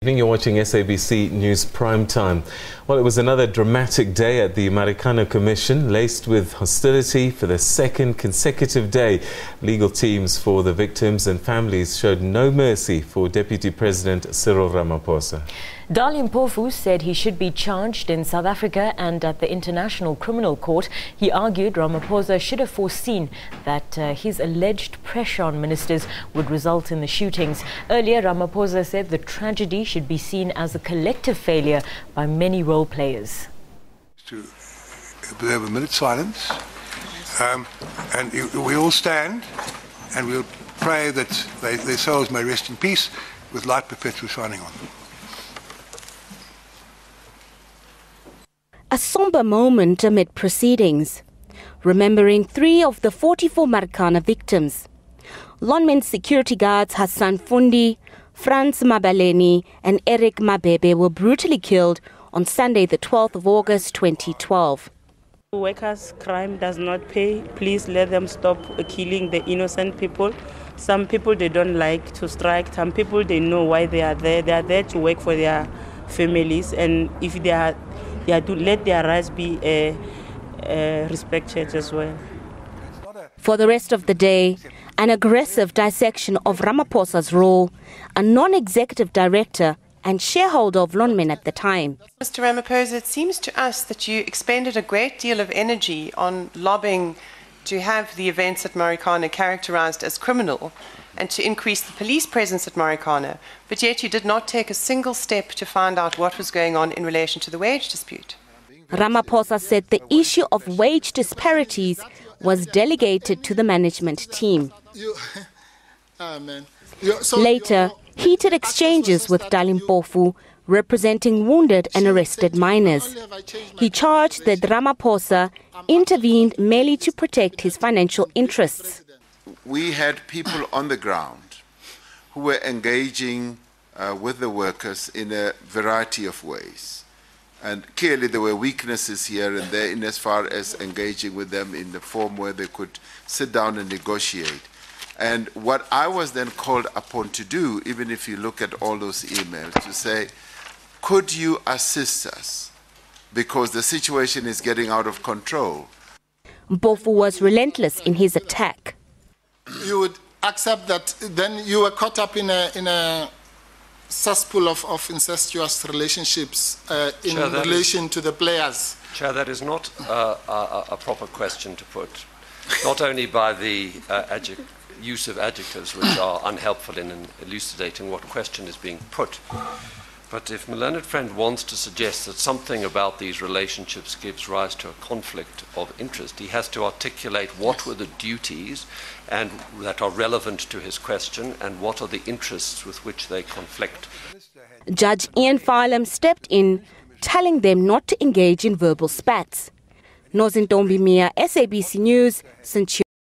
You're watching SABC News Prime Time. Well, it was another dramatic day at the Marikana Commission, laced with hostility for the second consecutive day. Legal teams for the victims and families showed no mercy for Deputy President Cyril Ramaphosa. Ramaphosa said he should be charged in South Africa and at the International Criminal Court. He argued Ramaphosa should have foreseen that his alleged pressure on ministers would result in the shootings. Earlier, Ramaphosa said the tragedy should be seen as a collective failure by many role players. To observe a minute's silence, and we all stand and we'll pray that their souls may rest in peace with light perpetual shining on them. A somber moment amid proceedings, remembering 3 of the 44 Marikana victims. Lawnmen security guards Hassan Fundi, Franz Mabaleni and Eric Mabebe were brutally killed on Sunday, the 12th of August 2012. Workers' crime does not pay. Please let them stop killing the innocent people. Some people, they don't like to strike. Some people, they know why they are there. They are there to work for their families, and if they are to let their rights be respected as well. For the rest of the day, an aggressive dissection of Ramaphosa's role, a non-executive director and shareholder of Lawnmen at the time. Mr. Ramaphosa, it seems to us that you expended a great deal of energy on lobbying to have the events at Marikana characterized as criminal and to increase the police presence at Marikana, but yet you did not take a single step to find out what was going on in relation to the wage dispute. Ramaphosa said the issue of wage disparities was delegated to the management team. Later, heated exchanges with Ramaphosa, representing wounded and arrested miners. He charged that Ramaphosa intervened merely to protect his financial interests. We had people on the ground who were engaging with the workers in a variety of ways. And clearly there were weaknesses here and there in as far as engaging with them in the form where they could sit down and negotiate. And what I was then called upon to do, even if you look at all those emails, to say, could you assist us? Because the situation is getting out of control. Mpofu was relentless in his attack. You would accept that then you were caught up in a cesspool of incestuous relationships in relation to the players. Chair, that is not a proper question to put, not only by the use of adjectives which are unhelpful in elucidating what question is being put. But if my learned friend wants to suggest that something about these relationships gives rise to a conflict of interest, he has to articulate what were the duties and that are relevant to his question and what are the interests with which they conflict. Judge Ian Philem stepped in, telling them not to engage in verbal spats. Nozintombi Mia, SABC News, St.